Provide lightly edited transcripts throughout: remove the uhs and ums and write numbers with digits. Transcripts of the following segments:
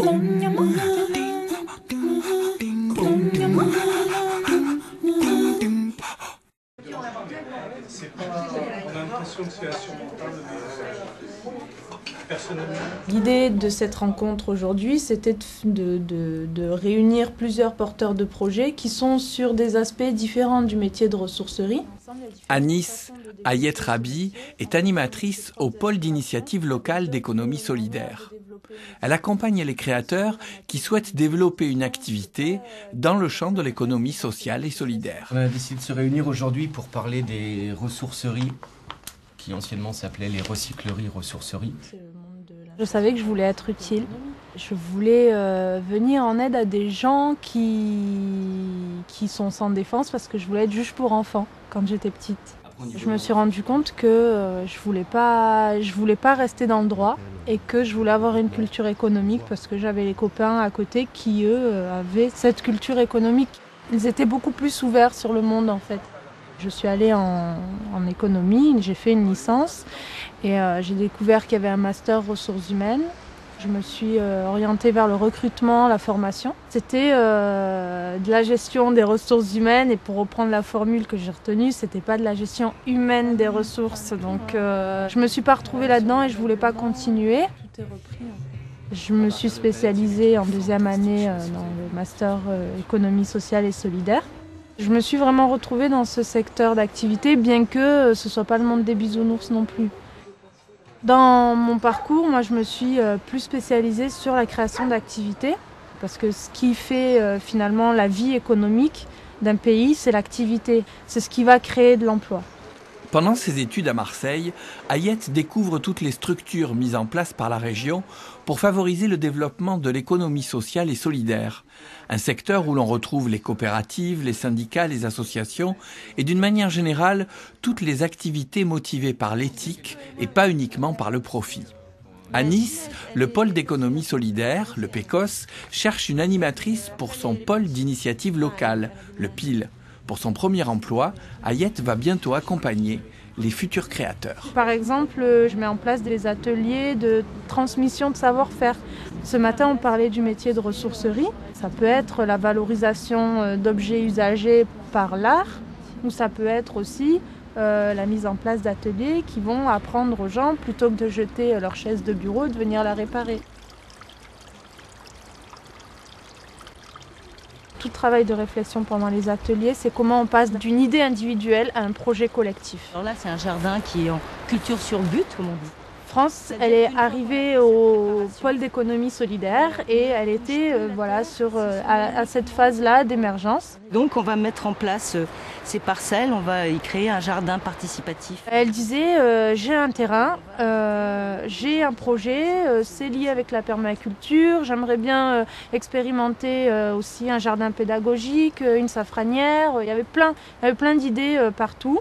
On a l'impression que c'est insurmontable, mais personnellement. L'idée de cette rencontre aujourd'hui, c'était de réunir plusieurs porteurs de projets qui sont sur des aspects différents du métier de ressourcerie. Anis Ayet Rabi est animatrice au pôle d'initiative locale d'économie solidaire. Elle accompagne les créateurs qui souhaitent développer une activité dans le champ de l'économie sociale et solidaire. On a décidé de se réunir aujourd'hui pour parler des ressourceries qui anciennement s'appelaient les recycleries-ressourceries. Je savais que je voulais être utile. Je voulais venir en aide à des gens qui sont sans défense parce que je voulais être juge pour enfants quand j'étais petite. Je me suis rendu compte que je voulais pas rester dans le droit et que je voulais avoir une culture économique parce que j'avais les copains à côté qui, eux, avaient cette culture économique. Ils étaient beaucoup plus ouverts sur le monde en fait. Je suis allée en économie, j'ai fait une licence et j'ai découvert qu'il y avait un master ressources humaines. Je me suis orientée vers le recrutement, la formation. C'était de la gestion des ressources humaines et pour reprendre la formule que j'ai retenue, c'était pas de la gestion humaine des ressources. Donc je me suis pas retrouvée là-dedans et je voulais pas continuer. Tout est repris. Je me suis spécialisée en deuxième année dans le master économie sociale et solidaire. Je me suis vraiment retrouvée dans ce secteur d'activité, bien que ce ne soit pas le monde des bisounours non plus. Dans mon parcours, moi, je me suis plus spécialisée sur la création d'activités, parce que ce qui fait finalement la vie économique d'un pays, c'est l'activité. C'est ce qui va créer de l'emploi. Pendant ses études à Marseille, Ayet découvre toutes les structures mises en place par la région pour favoriser le développement de l'économie sociale et solidaire. Un secteur où l'on retrouve les coopératives, les syndicats, les associations et d'une manière générale, toutes les activités motivées par l'éthique et pas uniquement par le profit. À Nice, le pôle d'économie solidaire, le PECOS, cherche une animatrice pour son pôle d'initiative locale, le PIL. Pour son premier emploi, Ayet va bientôt accompagner les futurs créateurs. Par exemple, je mets en place des ateliers de transmission de savoir-faire. Ce matin, on parlait du métier de ressourcerie. Ça peut être la valorisation d'objets usagés par l'art, ou ça peut être aussi la mise en place d'ateliers qui vont apprendre aux gens, plutôt que de jeter leur chaise de bureau, de venir la réparer. Tout le travail de réflexion pendant les ateliers, c'est comment on passe d'une idée individuelle à un projet collectif. Alors là, c'est un jardin qui est en culture sur but, comme on dit. France, elle est arrivée au pôle d'économie solidaire et elle était à cette phase-là d'émergence. Donc on va mettre en place ces parcelles, on va y créer un jardin participatif. Elle disait j'ai un terrain, j'ai un projet, c'est lié avec la permaculture, j'aimerais bien expérimenter aussi un jardin pédagogique, une safranière, il y avait plein d'idées partout.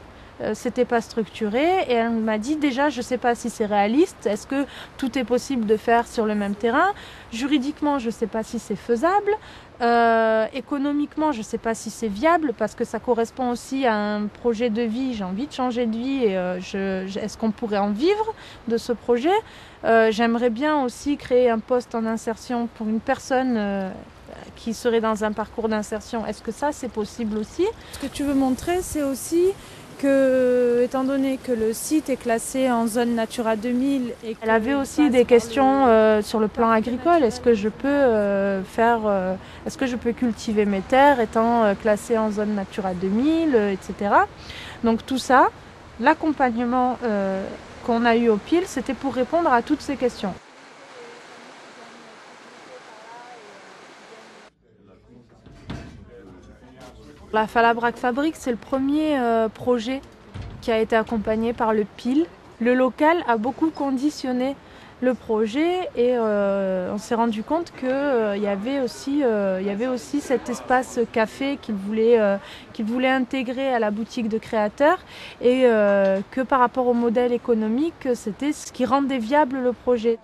C'était pas structuré et elle m'a dit déjà je sais pas si c'est réaliste, est-ce que tout est possible de faire sur le même terrain, juridiquement je sais pas si c'est faisable, économiquement je sais pas si c'est viable parce que ça correspond aussi à un projet de vie, j'ai envie de changer de vie et est-ce qu'on pourrait en vivre de ce projet, j'aimerais bien aussi créer un poste en insertion pour une personne qui serait dans un parcours d'insertion, est-ce que ça c'est possible aussi? Ce que tu veux montrer c'est aussi que, étant donné que le site est classé en zone Natura 2000, et elle avait aussi des questions sur le plan agricole. Est-ce que je peux cultiver mes terres étant classées en zone Natura 2000, etc. Donc tout ça, l'accompagnement qu'on a eu au PIL, c'était pour répondre à toutes ces questions. La Falabrac Fabrique, c'est le premier projet qui a été accompagné par le PIL. Le local a beaucoup conditionné le projet et on s'est rendu compte qu'il y avait aussi cet espace café qu'il voulait intégrer à la boutique de créateurs et que par rapport au modèle économique, c'était ce qui rendait viable le projet.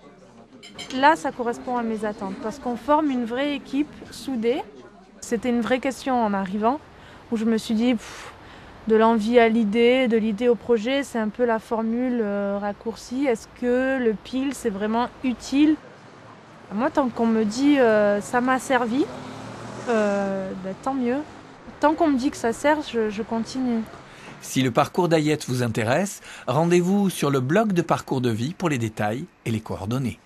Là, ça correspond à mes attentes parce qu'on forme une vraie équipe soudée. C'était une vraie question en arrivant où je me suis dit de l'envie à l'idée, de l'idée au projet, c'est un peu la formule raccourcie. Est-ce que le PIL, c'est vraiment utile? Moi, tant qu'on me dit ça m'a servi, tant mieux. Tant qu'on me dit que ça sert, je continue. Si le parcours d'Ayette vous intéresse, rendez-vous sur le blog de Parcours de Vie pour les détails et les coordonnées.